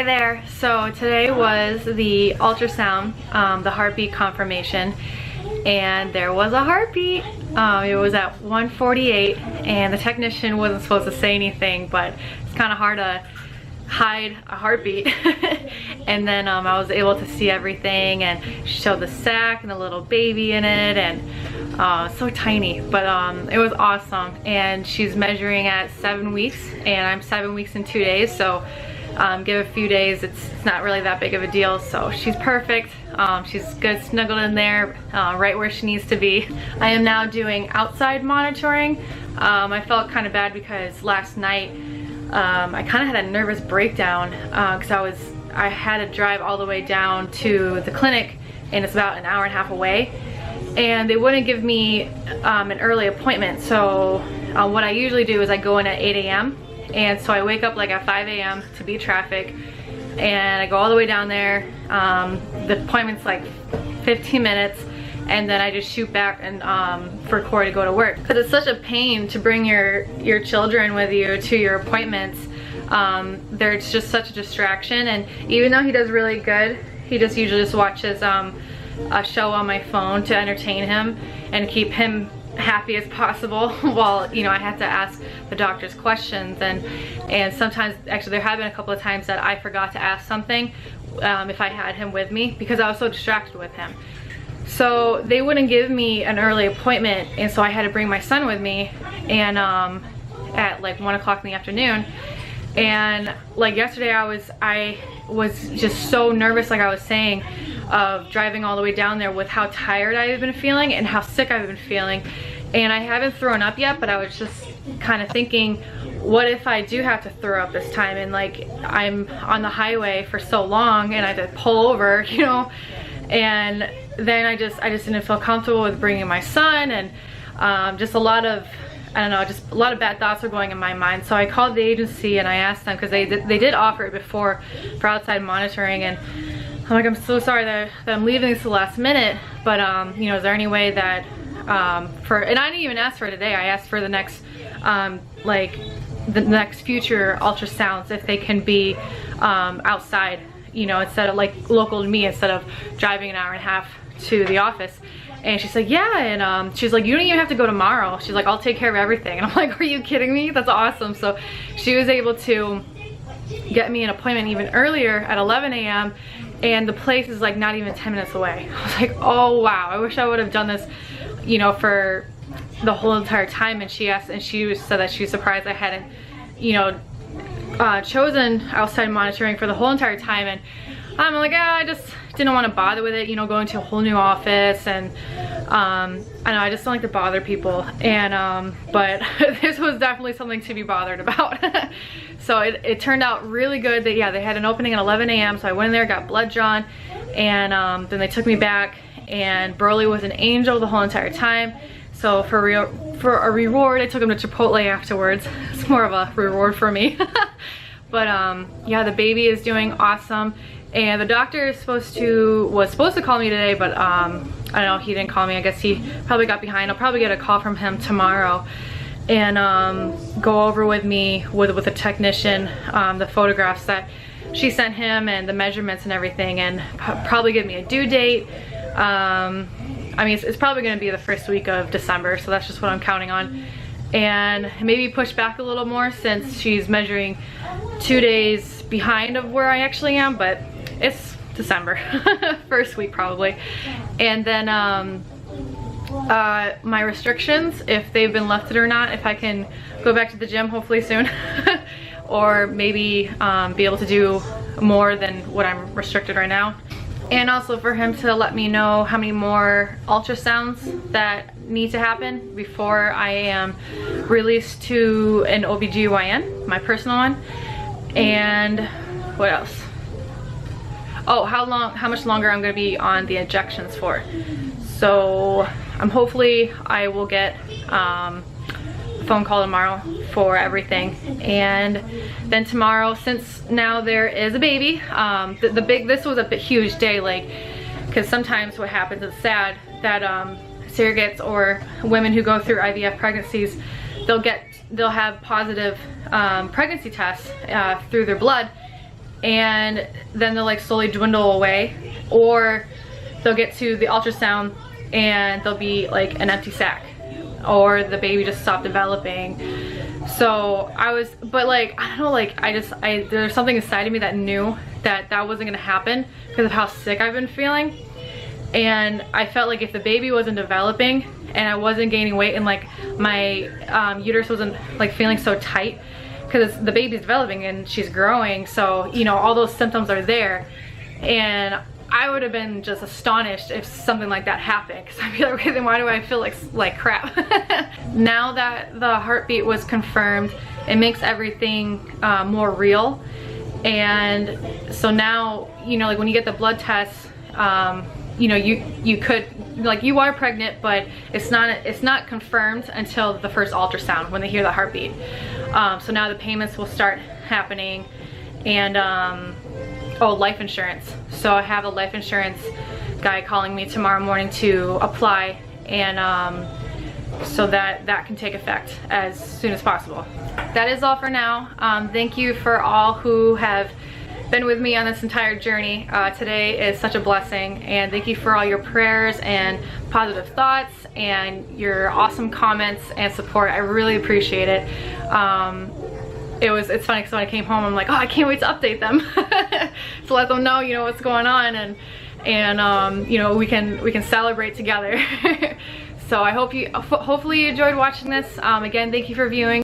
Hi there. So today was the ultrasound, the heartbeat confirmation, and there was a heartbeat. It was at 1:48, and the technician wasn't supposed to say anything, but it's kind of hard to hide a heartbeat. And then I was able to see everything, and she showed the sac and the little baby in it, and so tiny, but it was awesome. And she's measuring at 7 weeks, and I'm 7 weeks and 2 days, so give a few days, it's not really that big of a deal. So she's perfect. She's good snuggled in there, right where she needs to be. I am now doing outside monitoring. I felt kind of bad because last night I kind of had a nervous breakdown because I had to drive all the way down to the clinic, and it's about an hour and a half away, and they wouldn't give me an early appointment. So what I usually do is I go in at 8 a.m. and so I wake up like at 5 a.m. to beat traffic, and I go all the way down there. The appointment's like 15 minutes, and then I just shoot back and for Corey to go to work, because it's such a pain to bring your children with you to your appointments. There's just such a distraction, and even though he does really good, he just usually just watches a show on my phone to entertain him and keep him happy as possible while, you know, I have to ask the doctors questions, and sometimes, actually there have been a couple of times that I forgot to ask something if I had him with me because I was so distracted with him. So they wouldn't give me an early appointment, and so I had to bring my son with me, and at like 1 o'clock in the afternoon. And like yesterday I was just so nervous, like I was saying, of driving all the way down there with how tired I've been feeling and how sick I've been feeling. And I haven't thrown up yet, but I was just kind of thinking, what if I do have to throw up this time, and like I'm on the highway for so long and I have to pull over, you know. And then I just didn't feel comfortable with bringing my son, and just a lot of, I don't know, just a lot of bad thoughts were going in my mind. So I called the agency and I asked them, because they did offer it before for outside monitoring, and I'm like, I'm so sorry that I'm leaving this the last minute, but you know, is there any way that and I didn't even ask for it today, I asked for the next like the next future ultrasounds, if they can be outside, you know, instead of like local to me, instead of driving an hour and a half to the office. And she's like, yeah, and she's like, you don't even have to go tomorrow. She's like, I'll take care of everything. And I'm like, are you kidding me? That's awesome. So she was able to get me an appointment even earlier at 11 a.m. and the place is like not even 10 minutes away. I was like, oh wow, I wish I would have done this, you know, for the whole entire time. And she said that she was surprised I hadn't, you know, chosen outside monitoring for the whole entire time. And I'm like, I just didn't want to bother with it, you know, going to a whole new office, and I know I just don't like to bother people, and but this was definitely something to be bothered about. So it turned out really good. That, yeah, they had an opening at 11 a.m. so I went in there, got blood drawn, and then they took me back, and Burley was an angel the whole entire time. So for a reward, I took him to Chipotle afterwards. It's more of a reward for me. But yeah, the baby is doing awesome. And the doctor was supposed to call me today, but I don't know, he didn't call me. I guess he probably got behind. I'll probably get a call from him tomorrow, and go over with me with the technician the photographs that she sent him and the measurements and everything, and probably give me a due date. I mean, it's probably going to be the first week of December, so that's just what I'm counting on. And maybe push back a little more since she's measuring 2 days behind of where I actually am, but it's December, first week probably. And then my restrictions, if they've been lifted or not, if I can go back to the gym hopefully soon, or maybe be able to do more than what I'm restricted right now. And also for him to let me know how many more ultrasounds that need to happen before I am released to an OBGYN, my personal one. And what else? Oh, how much longer I'm gonna be on the injections for. So hopefully I will get a phone call tomorrow for everything. And then tomorrow, since now there is a baby, this was a huge day, like, because sometimes what happens is sad that surrogates or women who go through IVF pregnancies, they'll have positive pregnancy tests through their blood, and then they'll like slowly dwindle away, or they'll get to the ultrasound and there'll be like an empty sac, or the baby just stopped developing. So but like, I don't know, like there's something inside of me that knew that that wasn't gonna happen because of how sick I've been feeling. And I felt like if the baby wasn't developing and I wasn't gaining weight, and like my uterus wasn't like feeling so tight, because the baby's developing and she's growing, so you know, all those symptoms are there, and I would have been just astonished if something like that happened, because I'd be like, okay, then why do I feel like crap? Now that the heartbeat was confirmed, it makes everything more real. And so now, you know, like when you get the blood tests, you know, you could, like, you are pregnant, but it's not confirmed until the first ultrasound when they hear the heartbeat. So now the payments will start happening. And oh, life insurance. So I have a life insurance guy calling me tomorrow morning to apply, and so that can take effect as soon as possible. That is all for now. Thank you for all who have been with me on this entire journey. Today is such a blessing, and thank you for all your prayers and positive thoughts and your awesome comments and support. I really appreciate it. It's funny because when I came home, I'm like, oh, I can't wait to update them to let them know, you know, what's going on, and you know, we can celebrate together. So I hope hopefully you enjoyed watching this. Again, thank you for viewing.